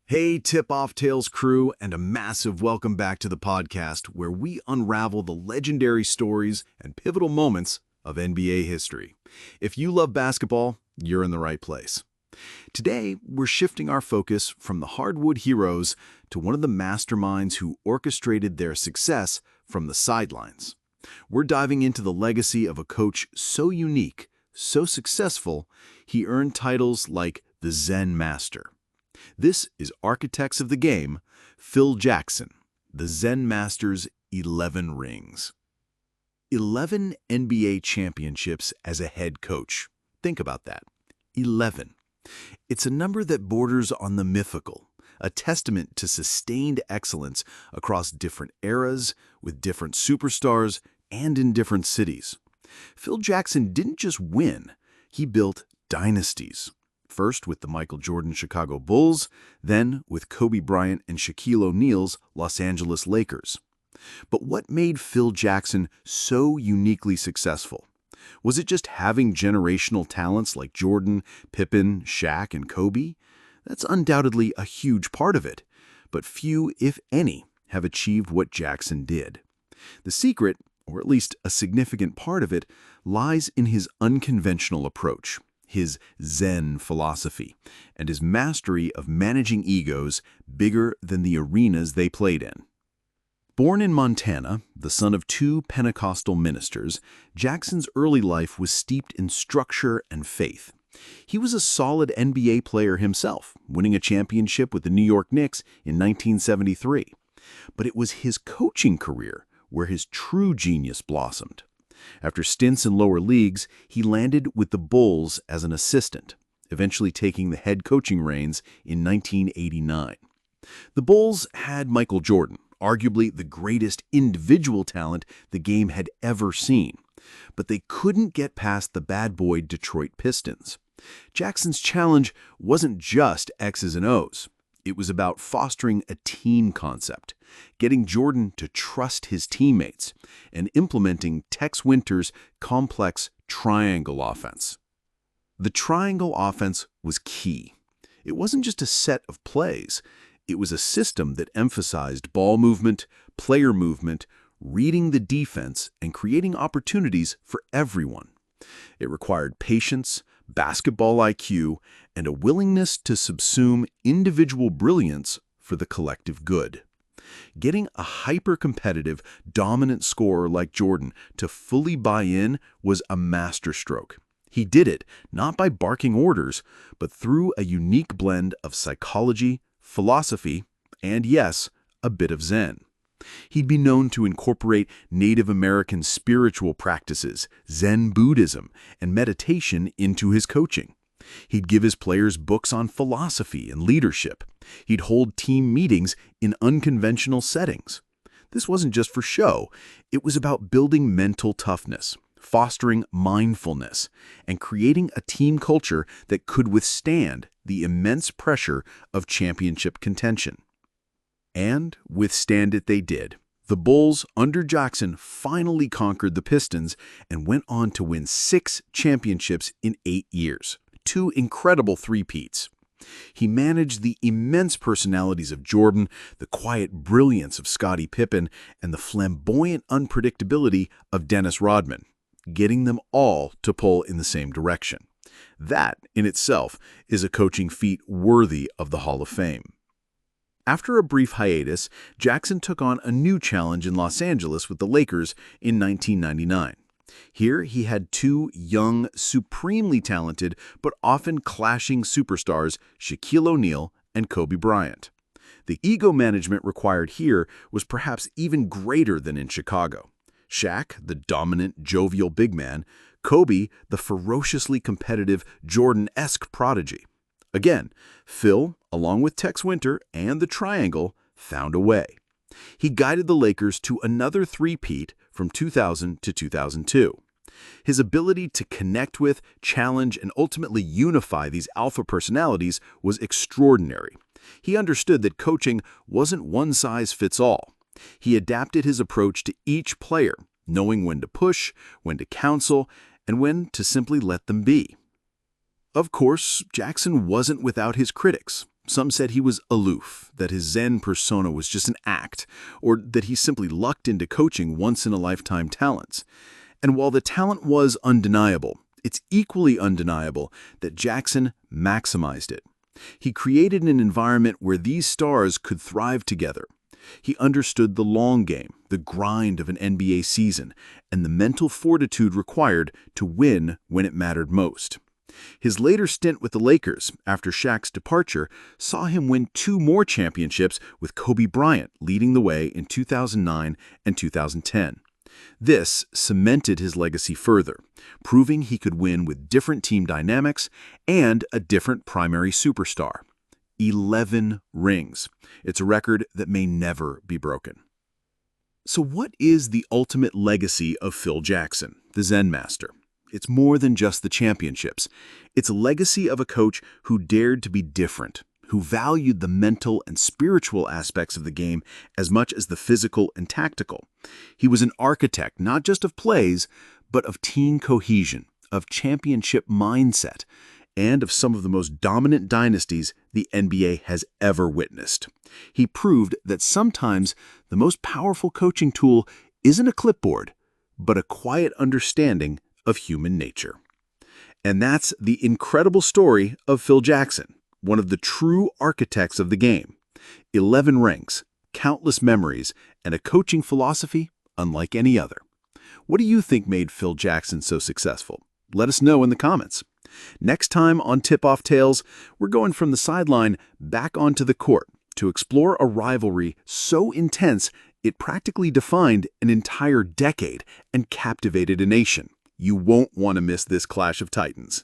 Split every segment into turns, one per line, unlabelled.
Hey, Tip Off Tales crew, and a massive welcome back to the podcast where we unravel the legendary stories and pivotal moments of NBA history. If you love basketball, you're in the right place. Today, we're shifting our focus from the hardwood heroes to one of the masterminds who orchestrated their success from the sidelines. We're diving into the legacy of a coach so unique, so successful, he earned titles like the Zen Master. This is Architects of the Game, Phil Jackson, the Zen Master's 11 rings. 11 NBA championships as a head coach. Think about that. 11. It's a number that borders on the mythical, a testament to sustained excellence across different eras, with different superstars, and in different cities. Phil Jackson didn't just win, he built dynasties. First with the Michael Jordan Chicago Bulls, then with Kobe Bryant and Shaquille O'Neal's Los Angeles Lakers. But what made Phil Jackson so uniquely successful? Was it just having generational talents like Jordan, Pippen, Shaq, and Kobe? That's undoubtedly a huge part of it, but few, if any, have achieved what Jackson did. The secret, or at least a significant part of it, lies in his unconventional approach, his Zen philosophy, and his mastery of managing egos bigger than the arenas they played in. Born in Montana, the son of two Pentecostal ministers, Jackson's early life was steeped in structure and faith. He was a solid NBA player himself, winning a championship with the New York Knicks in 1973. But it was his coaching career where his true genius blossomed. After stints in lower leagues, he landed with the Bulls as an assistant, eventually taking the head coaching reins in 1989. The Bulls had Michael Jordan, arguably the greatest individual talent the game had ever seen, but they couldn't get past the bad boy Detroit Pistons. Jackson's challenge wasn't just X's and O's. It was about fostering a team concept, getting Jordan to trust his teammates, and implementing Tex Winter's complex triangle offense. The triangle offense was key. It wasn't just a set of plays. It was a system that emphasized ball movement, player movement, reading the defense, and creating opportunities for everyone. It required patience, basketball IQ, and a willingness to subsume individual brilliance for the collective good. Getting a hyper-competitive, dominant scorer like Jordan to fully buy in was a masterstroke. He did it not by barking orders, but through a unique blend of psychology, philosophy, and yes, a bit of Zen. He'd be known to incorporate Native American spiritual practices, Zen Buddhism, and meditation into his coaching. He'd give his players books on philosophy and leadership. He'd hold team meetings in unconventional settings. This wasn't just for show. It was about building mental toughness, fostering mindfulness, and creating a team culture that could withstand the immense pressure of championship contention. And withstand it they did. The Bulls, under Jackson, finally conquered the Pistons and went on to win 6 championships in 8 years. 2 incredible three-peats. He managed the immense personalities of Jordan, the quiet brilliance of Scottie Pippen, and the flamboyant unpredictability of Dennis Rodman, getting them all to pull in the same direction. That, in itself, is a coaching feat worthy of the Hall of Fame. After a brief hiatus, Jackson took on a new challenge in Los Angeles with the Lakers in 1999. Here, he had 2 young, supremely talented, but often clashing superstars, Shaquille O'Neal and Kobe Bryant. The ego management required here was perhaps even greater than in Chicago. Shaq, the dominant, jovial big man; Kobe, the ferociously competitive, Jordan-esque prodigy. Again, Phil, along with Tex Winter and the Triangle, found a way. He guided the Lakers to another three-peat from 2000 to 2002. His ability to connect with, challenge, and ultimately unify these alpha personalities was extraordinary. He understood that coaching wasn't one size fits all. He adapted his approach to each player, knowing when to push, when to counsel, and when to simply let them be. Of course, Jackson wasn't without his critics. Some said he was aloof, that his Zen persona was just an act, or that he simply lucked into coaching once-in-a-lifetime talents. And while the talent was undeniable, it's equally undeniable that Jackson maximized it. He created an environment where these stars could thrive together. He understood the long game, the grind of an NBA season, and the mental fortitude required to win when it mattered most. His later stint with the Lakers, after Shaq's departure, saw him win 2 more championships with Kobe Bryant leading the way in 2009 and 2010. This cemented his legacy further, proving he could win with different team dynamics and a different primary superstar. 11 rings. It's a record that may never be broken. So what is the ultimate legacy of Phil Jackson, the Zen master? It's more than just the championships. It's a legacy of a coach who dared to be different, who valued the mental and spiritual aspects of the game as much as the physical and tactical. He was an architect not just of plays, but of team cohesion, of championship mindset, and of some of the most dominant dynasties the NBA has ever witnessed. He proved that sometimes the most powerful coaching tool isn't a clipboard, but a quiet understanding of human nature. And that's the incredible story of Phil Jackson, one of the true architects of the game. 11 rings, countless memories, and a coaching philosophy unlike any other. What do you think made Phil Jackson so successful? Let us know in the comments. Next time on Tip-Off Tales, we're going from the sideline back onto the court to explore a rivalry so intense it practically defined an entire decade and captivated a nation. You won't want to miss this clash of titans.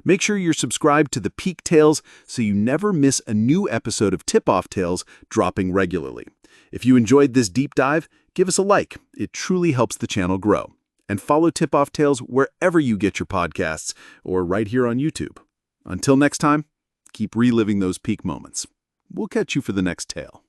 Make sure you're subscribed to the Peak Tales so you never miss a new episode of Tip-Off Tales dropping regularly. If you enjoyed this deep dive, give us a like. It truly helps the channel grow. And follow Tip-Off Tales wherever you get your podcasts or right here on YouTube. Until next time, keep reliving those peak moments. We'll catch you for the next tale.